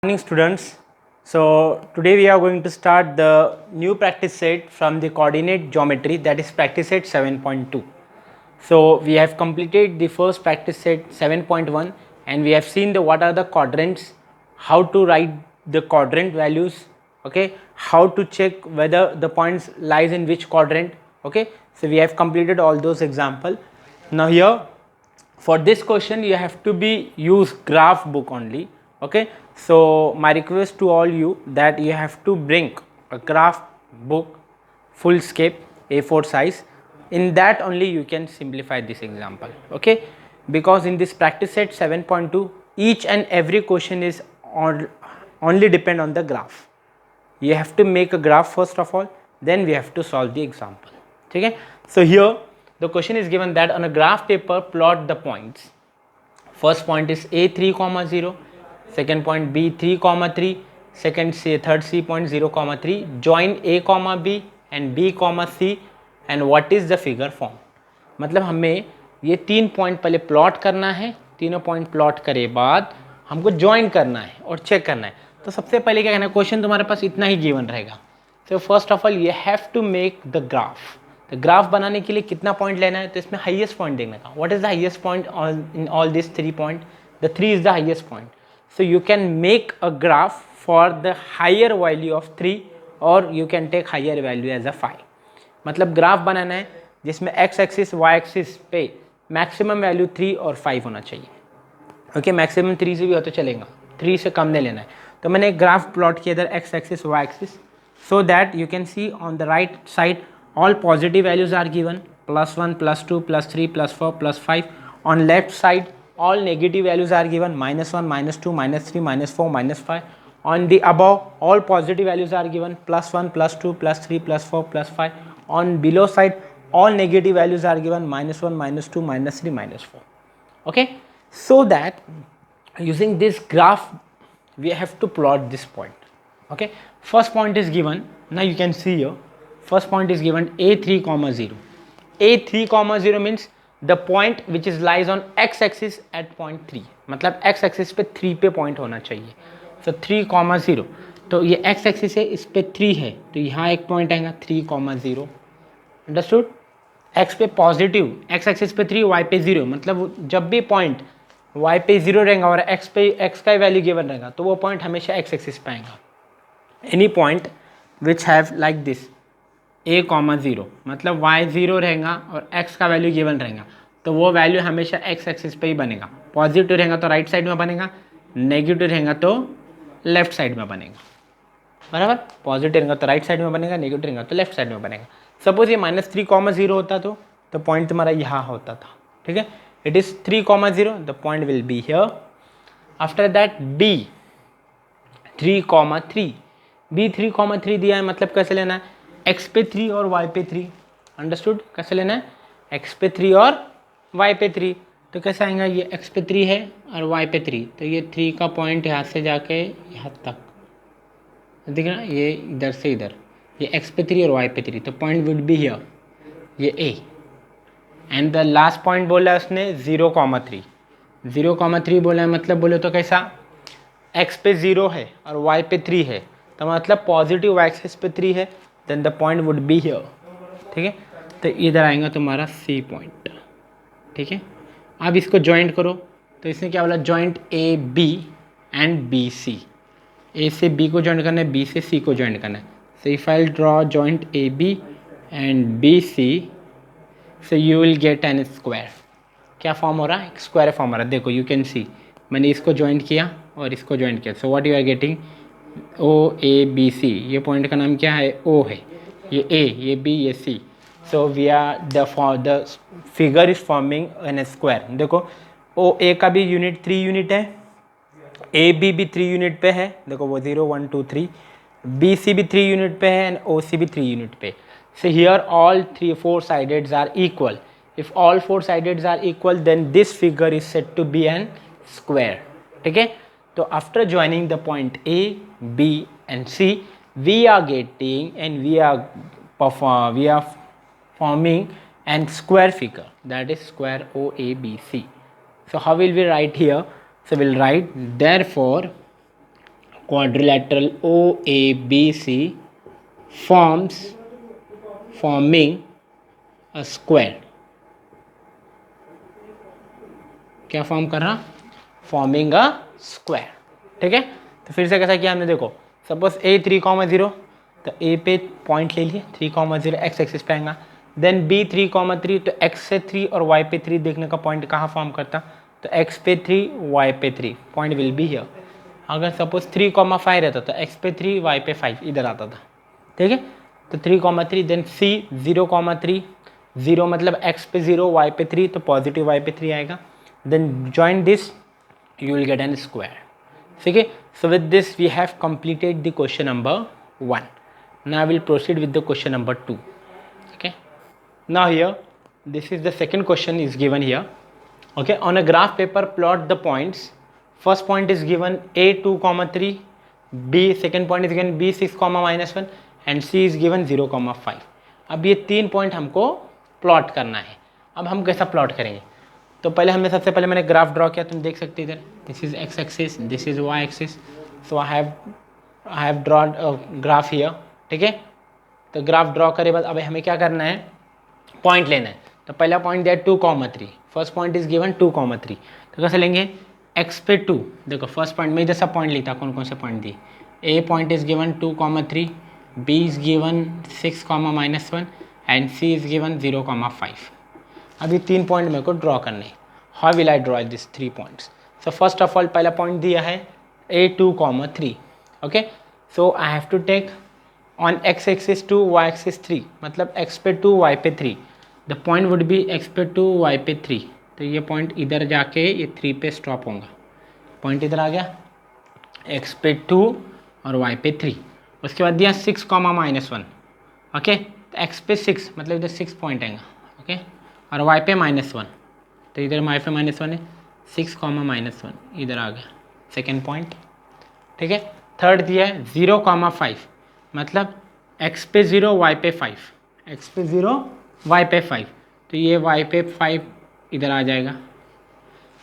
Morning students. So today we are going to start the new practice set from the coordinate geometry, that is practice set 7.2. So we have completed the first practice set 7.1 and we have seen the what are the quadrants, how to write the quadrant values, okay, how to check whether the points lies in which quadrant, okay. So we have completed all those example. Now here for this question you have to be use graph book only, okay. So my request to all you that you have to bring a graph book full scape A4 size. In that only you can simplify this example, okay, because in this practice set 7.2 each and every question is only depend on the graph. You have to make a graph first of all, then we have to solve the example, okay. So here the question is given that on a graph paper plot the points. First point is a3 comma 0, second point b3 comma 3, second c third c point 0 comma 3, join a comma b and b comma c and what is the figure form. मतलब हमें ये तीन point पहले plot करना है, तीनों point plot करे बाद हमको ज्वाइन करना है और चेक करना है. तो सबसे पहले क्या करना है, क्वेश्चन तुम्हारे पास इतना ही गिवन रहेगा. तो first of all you have to make the graph. तो ग्राफ बनाने के लिए कितना पॉइंट लेना है, तो इसमें हाईएस्ट पॉइंट देखने का. What is the highest point in all this 3 point, the 3 is the highest point. So you can make a graph for the higher value of 3 और you can take higher value as a 5. मतलब graph बनाना है जिसमें X axis Y axis पे maximum value 3 और 5 होना चाहिए, okay. Maximum 3 से भी हो तो चलेगा, 3 से कम नहीं लेना है. तो मैंने एक ग्राफ प्लॉट किया इधर X axis Y axis, so that you can see on the right side all positive values are given +1 +2 +3 +4 +5. On left side all negative values are given -1 -2 -3 -4 -5. On the above all positive values are given +1 +2 +3 +4 +5. On below side all negative values are given -1 -2 -3 -4, okay. So that using this graph we have to plot this point, okay. First point is given, now you can see here first point is given a3 comma 0. a3 comma 0 means the point which is lies on x axis at point 3. मतलब x axis पे 3 पे point होना चाहिए. so 3 comma 0, तो ये x axis है, इस पे 3 है तो यहाँ एक point आएगा 3 comma 0. अंडरस्टूड. x पे पॉजिटिव, x एक्सिस पे 3 y पे 0, मतलब जब भी पॉइंट y पे 0 रहेगा और x पे x का वैल्यू गिवन रहेगा तो वो पॉइंट हमेशा x एक्सिस पे आएगा. Any point which have like this a comma 0, मतलब y 0 रहेगा और x का वैल्यू गिवन रहेगा तो वो वैल्यू हमेशा x एक्सिस पे ही बनेगा. पॉजिटिव रहेगा तो राइट साइड में बनेगा, नेगेटिव रहेगा तो लेफ्ट साइड में बनेगा, बराबर. पॉजिटिव रहेगा तो राइट साइड में बनेगा, नेगेटिव रहेगा तो लेफ्ट साइड में बनेगा. सपोज ये -3 कॉमा 0 होता तो पॉइंट तुम्हारा यहाँ होता था, ठीक है. It is 3 comma 0, the point will be here. After that b 3 comma 3, b 3 comma 3 दिया है, मतलब कैसे लेना है, x पे 3 और y पे 3. अंडरस्टूड. कैसे लेना है, x पे 3 और y पे 3. तो कैसे आएगा, ये x पे 3 है और y पे 3, तो ये 3 का पॉइंट यहाँ से जाके यहाँ तक दिख रहा है, ये इधर से इधर, ये x पे 3 और y पे 3, तो पॉइंट वुड बी हियर, ये a. And the last point बोला उसने 0 कॉमा 3. 0 कॉमा 3 बोला है, मतलब बोले तो कैसा, x पे 0 है और y पे 3 है तो मतलब पॉजिटिव y एक्सिस पे 3 है, then the point would be here, ठीक है. तो इधर आएगा तुम्हारा C पॉइंट, ठीक है. अब इसको जॉइंट करो तो इसने क्या बोला, joint AB and BC. A से B को जॉइंट करना है, B से C को जॉइंट करना है. So if I draw joint AB and BC, so you will get an square. क्या फॉर्म हो रहा है, स्क्वायर फॉर्म हो रहा है. देखो यू कैन सी, मैंने इसको जॉइंट किया और इसको जॉइंट किया. So what you are getting, OABC. ये पॉइंट का नाम क्या है, O है, ये A, ये B, ये C. So we are the figure is forming an square. देखो OA का भी यूनिट 3 यूनिट है, AB भी 3 यूनिट पे है, देखो वो 0 1 2 3. BC भी 3 यूनिट पे है एंड OC भी 3 यूनिट पे. So here all 4 sideds are equal. If all 4 sideds are equal, then this figure is said to be an square. ठीक है. तो after joining the point A, B and C, we are getting and we are forming an square figure, that is square OABC. So how will we write here? So we'll write therefore quadrilateral OABC forming a square. क्या form कर रहा? Forming a square. ठीक है, तो फिर से कैसा किया हमने, देखो सपोज a 3,0 तो a पे पॉइंट ले लिए 3,0 एक्स एक्सिस पे आएगा. देन b 3,3 तो x से 3 और y पे 3 देखने का पॉइंट कहाँ फॉर्म करता, तो x पे 3 y पे 3 पॉइंट विल बी हियर. अगर सपोज 3,5 रहता तो x पे 3 y पे 5 इधर आता था. ठीक है, तो 3,3 देन c 0,3 0 मतलब x पे 0 y पे 3 तो पॉजिटिव y पे 3 आएगा. Then join this you will get an square. Okay, so with this we have completed the question number 1. Now I will proceed with the question number 2. Okay, now here this is the second question is given here. Okay, on a graph paper plot the points. First point is given a 2,3, b second point is given b 6, -1 and c is given 0,5. अब ये 3 point हमको plot करना है. अब हम कैसा plot करेंगे, तो पहले हमने सबसे पहले मैंने ग्राफ ड्रॉ किया, तुम देख सकते इधर this is X axis, this is Y axis. So I have drawed graph here. ठीक है, तो ग्राफ ड्रॉ करे बाद अब हमें क्या करना है, पॉइंट लेना है. तो पहला पॉइंट दिया 2,3. First point is given 2,3. तो कैसे लेंगे, एक्स पे 2. देखो फर्स्ट पॉइंट में जैसा पॉइंट लिखा, कौन कौन से पॉइंट दिए, A point is given 2,3, B is given 6, -1 and C is given 0,5. अभी 3 पॉइंट मेरे को ड्रॉ करने हैं. How will I draw this 3 points. So first of all पहला पॉइंट दिया है a 2,3. Okay, so I have to take on x axis 2 y axis 3 मतलब x पे 2 y पे 3. The point would be x पे 2 y पे 3. तो ये पॉइंट इधर जाके ये 3 पे स्टॉप होगा. पॉइंट इधर आ गया x पे 2 और y पे 3. उसके बाद दिया 6, -1. ओके, तो x पे 6 मतलब इधर 6 पॉइंट आएगा. ओके, और y पे -1 तो इधर y पे -1 है, 6, -1 इधर आ गया सेकेंड पॉइंट. ठीक है, थर्ड दिया है 0,5 मतलब x पे 0 y पे 5, x पे 0 y पे 5 तो ये y पे 5 इधर आ जाएगा.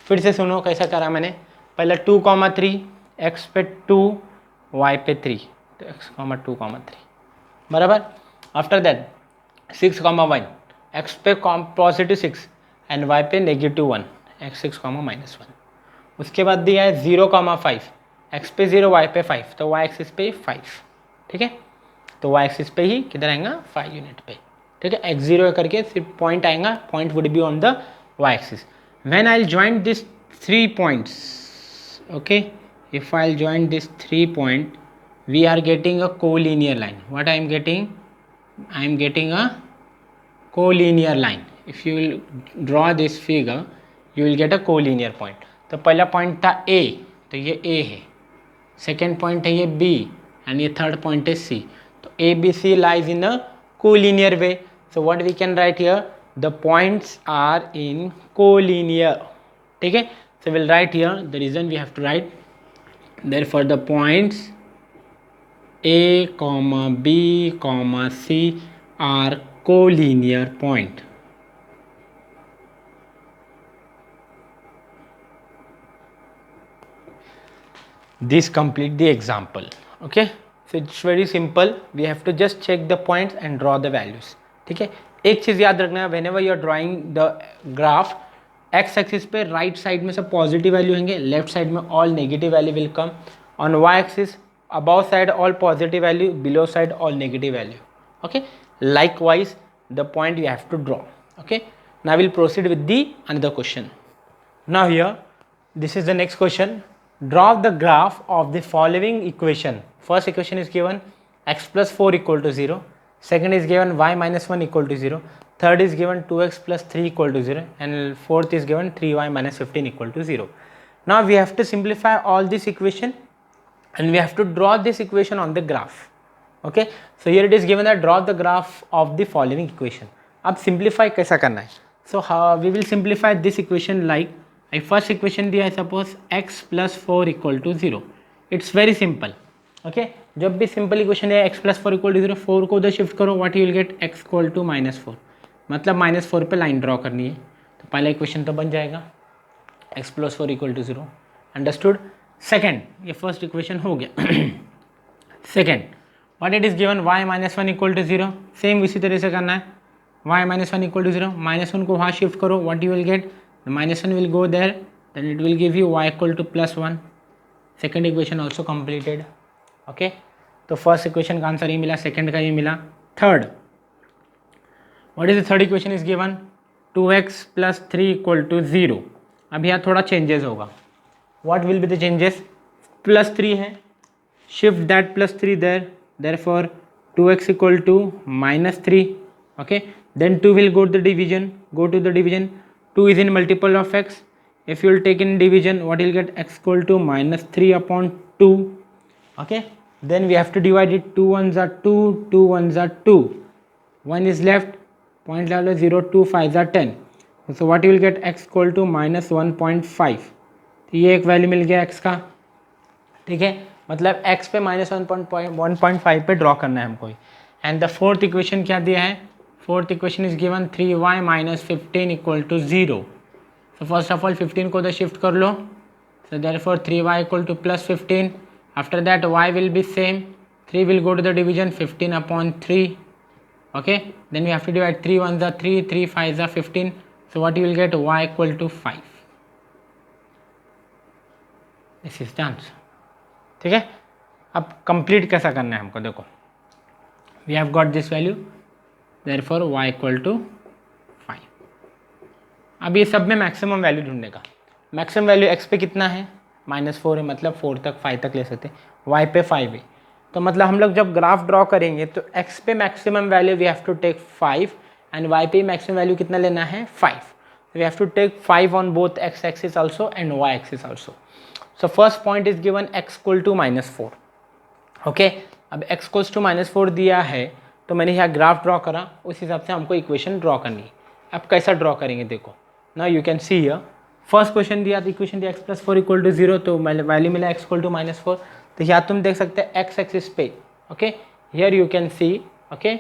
फिर से सुनो कैसा करा मैंने, पहले 2,3 x पे 2 y पे 3 तो x, 2,3 बराबर. आफ्टर दैट 6,1 x पे पॉजिटिव 6 एंड y पे -1 x 6, -1. उसके बाद दिया है 0,5 x पे 0 y पे 5 तो y एक्सिस पे 5. ठीक है, तो y एक्सिस पे ही किधर आएगा 5 यूनिट पे. ठीक है, x0 करके सिर्फ पॉइंट आएगा, point would be on the y axis. When I will join this 3 points. Okay, if I will join this 3 point we are getting a collinear line. What I am getting, I am getting a collinear line. if you will draw this figure you will get a collinear point. तो पहला point था A तो ये A है, second point है ये B and ये third point है C. तो A B C lies in a collinear way. So what we can write here, the points are in collinear. ठीक है, so we'll write here the reason we have to write, therefore the points A, B, C are collinear point. This complete the example. Okay, so it's very simple. We have to just check the points and draw the values. ठीक है, एक चीज़ याद रखना है, whenever you are drawing the graph, x axis पे right side में सब positive value होंगे, लेफ्ट साइड में all negative value will come. On y axis above side all positive value, below side all negative value. Okay, likewise the point you have to draw. Okay, now we'll proceed with the another question. Now here this is the next question. Draw the graph of the following equation. First equation is given x plus 4 equal to 0. Second is given y minus 1 equal to 0. Third is given 2x plus 3 equal to 0. And fourth is given 3y minus 15 equal to 0. Now we have to simplify all this equation and we have to draw this equation on the graph. Okay, so here it is given that draw the graph of the following equation. अब simplify कैसा करना है? So we will simplify this equation like first equation दिया है suppose x plus 4 equal to 0. It's very simple. Okay, जब भी simple equation है x plus 4 equal to 0, 4 को उधर शिफ्ट करो, what you will get x equal to -4 मतलब -4 पे लाइन ड्रॉ करनी है. तो पहला इक्वेशन तो बन जाएगा x plus 4 equal to 0. Understood. Second, ये फर्स्ट इक्वेशन हो गया. Second, what it is given y minus one equal to zero. Same इसी तरह से करना है. y minus one equal to zero, minus one को वहाँ शिफ्ट करो, what you will get, minus one will go there, then it will give you y equal to plus one. Second equation also completed. Okay, तो first equation का answer ये मिला, second का ये मिला. Third, what is the third equation is given, 2x plus three equal to zero. अब यहाँ थोड़ा चेंजेस होगा. What will be the changes, plus three है, shift that plus three there, therefore 2x equal to minus 3. Okay, then 2 will go to the division. 2 is in multiple of x. If you will take in division, what you will get, x equal to minus 3 upon 2. Okay, then we have to divide it. 2 ones are 2, 2 ones are 2, 1 is left, point level 0, 2 5s are 10. So what you will get, x equal to minus 1.5. तो ये एक value मिल गया x का. ठीक है, मतलब x पे minus 1.5 पे ड्रॉ करना है हमको. एंड द फोर्थ इक्वेशन क्या दिया है, fourth equation is given 3y minus 15 equal to zero. So first of all 15 को तो शिफ्ट कर लो, so therefore 3y equal to plus 15. After that y will be same, 3 will go to the division, 15 upon 3. Okay, then we have to divide, 3 1s are 3, 3 5s are 15. So what you will get, y equal to 5. This is the answer. ठीक है, अब complete कैसा करना है हमको, देखो, we have got this value, therefore y equal to 5. अब ये सब में मैक्सिमम वैल्यू ढूंढने का. मैक्सिमम वैल्यू x पे कितना है, -4 है, मतलब 4 तक 5 तक ले सकते हैं. y पे 5 है, तो मतलब हम लोग जब ग्राफ ड्रॉ करेंगे तो x पे maximum value we have to take 5 and y पे मैक्सिमम वैल्यू कितना लेना है, 5. We have to take 5 on both x axis also and y axis also. So first point is given x equal to -4. Okay, अब x equals to -4 दिया है, तो मैंने यहाँ ग्राफ ड्रॉ करा, उस हिसाब से हमको इक्वेशन ड्रॉ करनी है. अब कैसा ड्रॉ करेंगे, देखो ना, you can see here, first question दिया, इक्वेशन दिया x plus 4 equal to zero, तो वैल्यू मिला x इक्वल टू -4. तो यहाँ तुम देख सकते हैं x एक्सिस पे. Okay, here you can see, okay,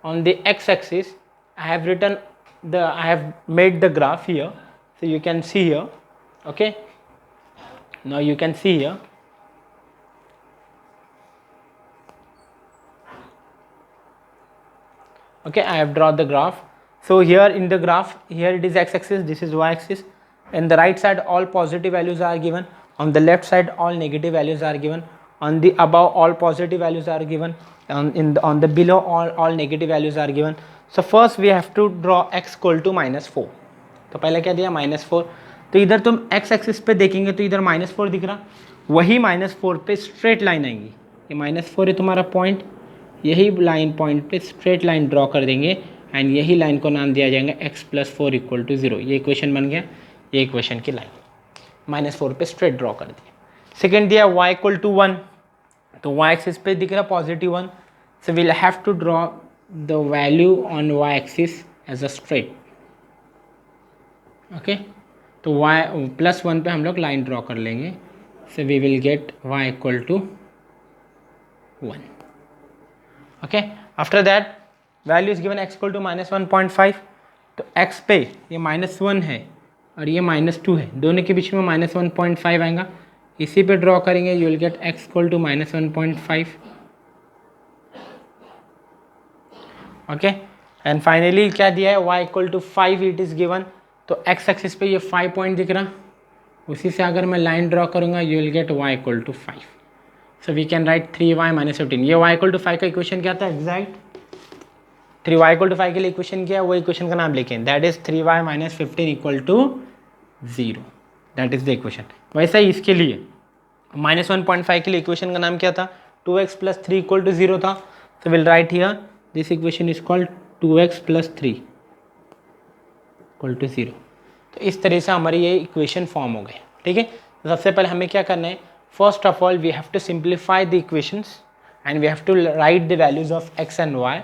on the x axis I have made the graph here, so you can see here. Okay, now you can see here, okay, I have drawn the graph. So here in the graph, here it is x axis, this is y axis. On the right side all positive values are given, on the left side all negative values are given, on the above all positive values are given, on the below all negative values are given. So first we have to draw x equal to -4. तो पहले क्या दिया, -4. तो इधर तुम x axis पे देखेंगे तो इधर -4 दिख रहा, वही -4 पे स्ट्रेट लाइन आएंगी. ये -4 है तुम्हारा पॉइंट, यही लाइन पॉइंट पे स्ट्रेट लाइन ड्रॉ कर देंगे एंड यही लाइन को नाम दिया जाएगा x प्लस 4 इक्वल टू 0. ये इक्वेशन बन गया, ये इक्वेशन की लाइन -4 पे स्ट्रेट ड्रॉ कर दिया. सेकेंड दिया y इक्वल टू 1, तो y एक्सिस पे दिख रहा +1, so we'll have to draw the value on y axis as a straight. Okay, तो y +1 पे हम लोग लाइन ड्रॉ कर लेंगे, so we will get y equal to 1. Okay, after that value is given x equal to -1.5. तो x पे ये -1 है और ये -2 है, दोनों के बीच में -1.5 आएगा, इसी पे ड्रॉ करेंगे, you will get x equal to -1.5. Okay, and finally क्या दिया है, y equal to 5 it is given. तो x एक्सिस पे ये 5 पॉइंट दिख रहा, उसी से अगर मैं लाइन ड्रॉ करूँगा you will get y equal to 5. So we can write 3y minus 15. ये y इक्वल टू 5 का इक्वेशन क्या था एग्जैक्ट, 3y इक्वल टू 5 के लिए इक्वेशन क्या है, वो इक्वेशन का नाम लिखें, that is 3y minus 15 equal to 0. That is the equation. वैसा ही इसके लिए -1.5 के लिए इक्वेशन का नाम क्या था, 2x प्लस 3 इक्वल टू 0 था. So will write here this equation is called 2x plus 3 equal to 0. तो इस तरह से हमारी ये इक्वेशन फॉर्म हो गए. ठीक है, तो सबसे पहले हमें क्या करना है, first of all we have to simplify the equations and we have to write the values of x and y.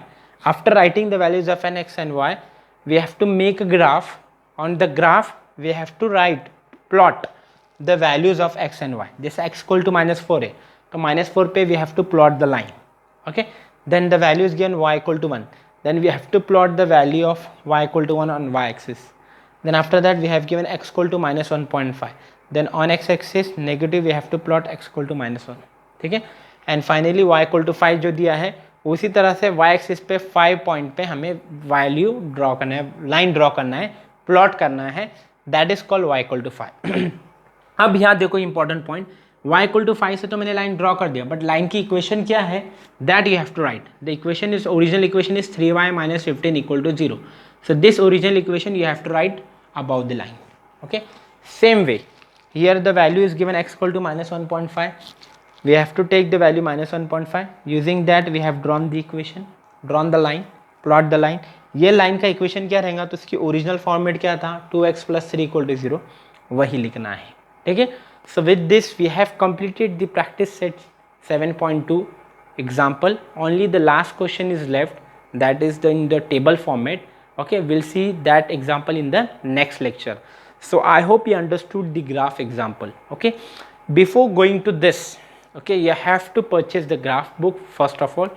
After writing the values of n x and y we have to make a graph. On the graph we have to write plot the values of x and y. जैसे x equal to -4 है, तो -4 पे we have to plot the line. Okay, then the value is given y equal to 1. then we have to plot the value of y equal to 1 on y axis. Then after that we have given x equal to -1.5. then on x axis negative we have to plot x equal to -1, ठीक है, and finally y equal to 5 जो दिया है उसी तरह से y axis पे 5 point पे हमें वैल्यू ड्रॉ करना है, लाइन ड्रॉ करना है, प्लॉट करना है, that is called y equal to 5। अब यहाँ देखो important point, y equal to 5 से तो मैंने लाइन ड्रॉ कर दिया, बट लाइन की इक्वेशन क्या है, that you have to write. The equation is, original equation is 3y - 15 equal to 0। So this original equation you have to write about the line. Okay, same way here the value is given x equal to -1.5, we have to take the value -1.5, using that we have drawn the equation, drawn the line, plot the line। ये line का equation क्या रहेगा, तो इसकी original format क्या था, 2x + 3 = 0, वही लिखना है, ठीक है। So with this we have completed the practice set 7.2 example. Only the last question is left, that is in the table format। okay, we'll see that example in the next lecture। so I hope you understood the graph example। okay, before going to this, okay, you have to purchase the graph book first of all।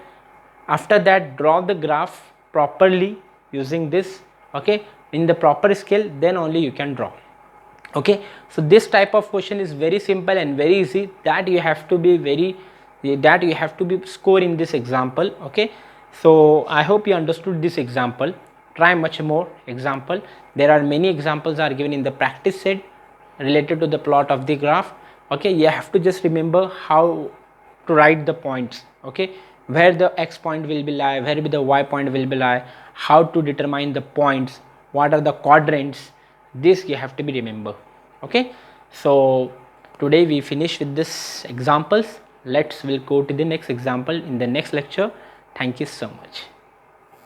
after that draw the graph properly using this, okay, in the proper scale, then only you can draw। okay, so this type of question is very simple and very easy, that you have to be score in this example। okay, so I hope you understood this example। try much more example, there are many examples are given in the practice set related to the plot of the graph। okay, you have to just remember how to write the points, okay, where the x point will be lie, where the y point will be lie, how to determine the points, what are the quadrants, this you have to be remember। okay, so today we finish with this examples, we'll go to the next example in the next lecture। thank you so much।